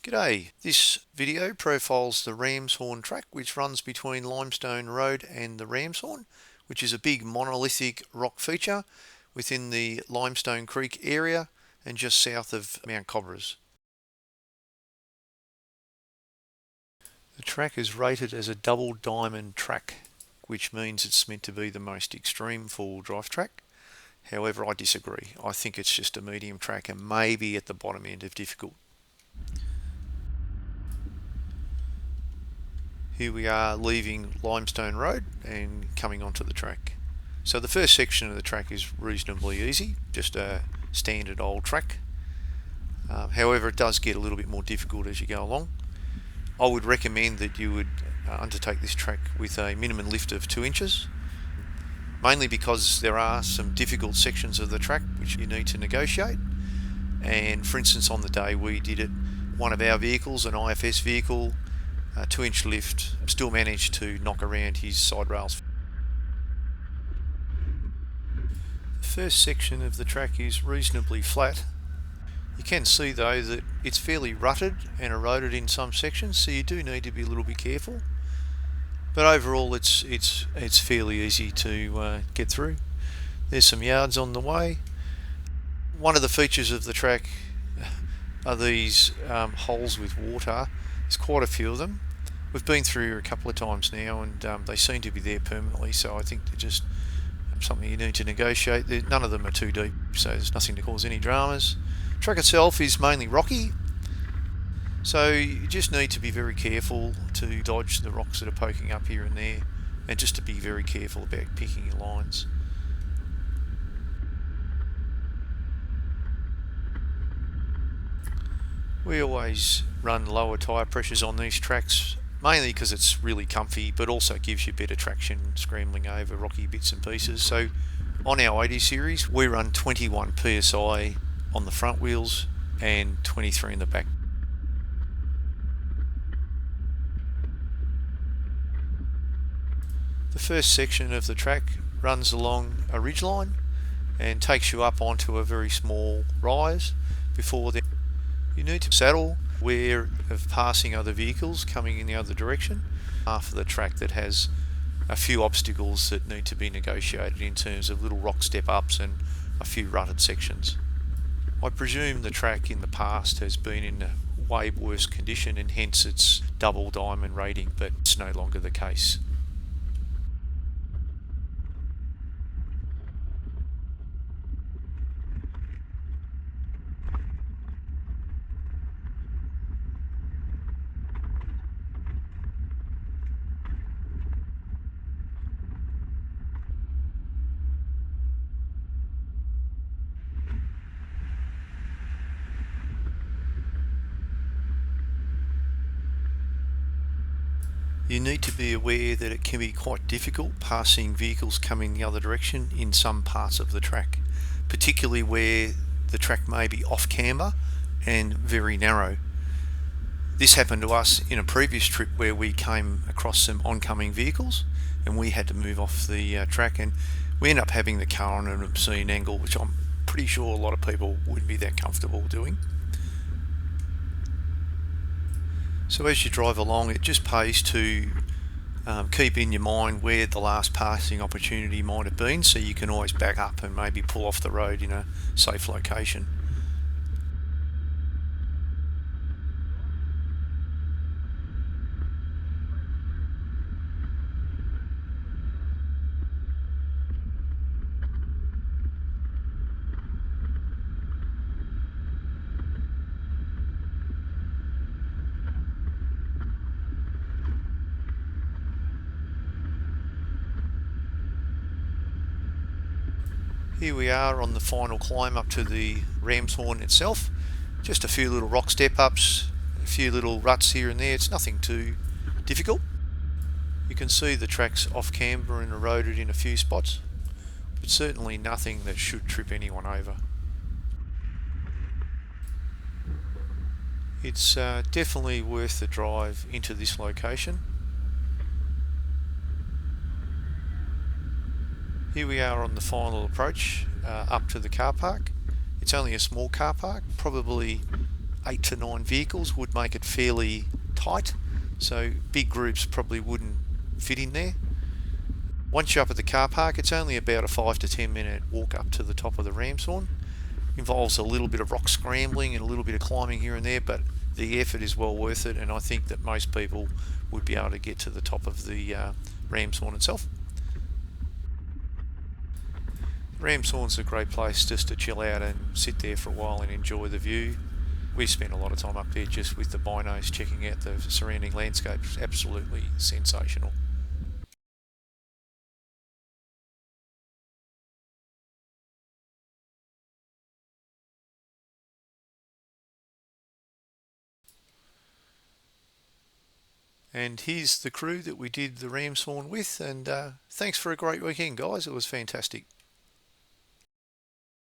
G'day, this video profiles the Ramshorn track which runs between Limestone Road and the Ramshorn, which is a big monolithic rock feature within the Limestone Creek area and just south of Mt Cobberas. The track is rated as a double diamond track, which means it's meant to be the most extreme four-wheel drive track. However, I disagree. I think it's just a medium track and maybe at the bottom end of difficult. Here we are leaving Limestone Road and coming onto the track. So the first section of the track is reasonably easy, just a standard old track. However, it does get a little bit more difficult as you go along. I would recommend that you would undertake this track with a minimum lift of 2 inches, mainly because there are some difficult sections of the track which you need to negotiate. And for instance, on the day we did it, one of our vehicles, an IFS vehicle, a 2-inch lift, still managed to knock around his side rails. The first section of the track is reasonably flat. You can see though that it's fairly rutted and eroded in some sections, so you do need to be a little bit careful. But overall it's fairly easy to get through. There's some yards on the way. One of the features of the track are these holes with water. There's quite a few of them. We've been through here a couple of times now and they seem to be there permanently, so I think they're just something you need to negotiate. None of them are too deep, so there's nothing to cause any dramas. The track itself is mainly rocky, so you just need to be very careful to dodge the rocks that are poking up here and there, and just to be very careful about picking your lines. We always run lower tyre pressures on these tracks, mainly because it's really comfy, but also gives you better traction scrambling over rocky bits and pieces. So on our 80 series, we run 21 PSI on the front wheels and 23 in the back. The first section of the track runs along a ridgeline and takes you up onto a very small rise. Before then, you need to saddle, aware of passing other vehicles coming in the other direction. Half of the track that has a few obstacles that need to be negotiated in terms of little rock step ups and a few rutted sections. I presume the track in the past has been in a way worse condition and hence its double diamond rating, but it's no longer the case. You need to be aware that it can be quite difficult passing vehicles coming the other direction in some parts of the track, particularly where the track may be off camber and very narrow. This happened to us in a previous trip where we came across some oncoming vehicles and we had to move off the track, and we ended up having the car on an obscene angle, which I'm pretty sure a lot of people wouldn't be that comfortable doing. So as you drive along, it just pays to keep in your mind where the last passing opportunity might have been, so you can always back up and maybe pull off the road in a safe location. Here we are on the final climb up to the Ramshorn itself. Just a few little rock step ups, a few little ruts here and there. It's nothing too difficult. You can see the track's off camber and eroded in a few spots, but certainly nothing that should trip anyone over. It's definitely worth the drive into this location. Here we are on the final approach up to the car park. It's only a small car park, probably 8 to 9 vehicles would make it fairly tight, so big groups probably wouldn't fit in there. Once you're up at the car park, it's only about a 5 to 10 minute walk up to the top of the Ramshorn. Involves a little bit of rock scrambling and a little bit of climbing here and there, but the effort is well worth it, and I think that most people would be able to get to the top of the Ramshorn itself. Ramshorn's a great place just to chill out and sit there for a while and enjoy the view. We spent a lot of time up there just with the binos checking out the surrounding landscape. It's absolutely sensational. And here's the crew that we did the Ramshorn with, and thanks for a great weekend, guys. It was fantastic.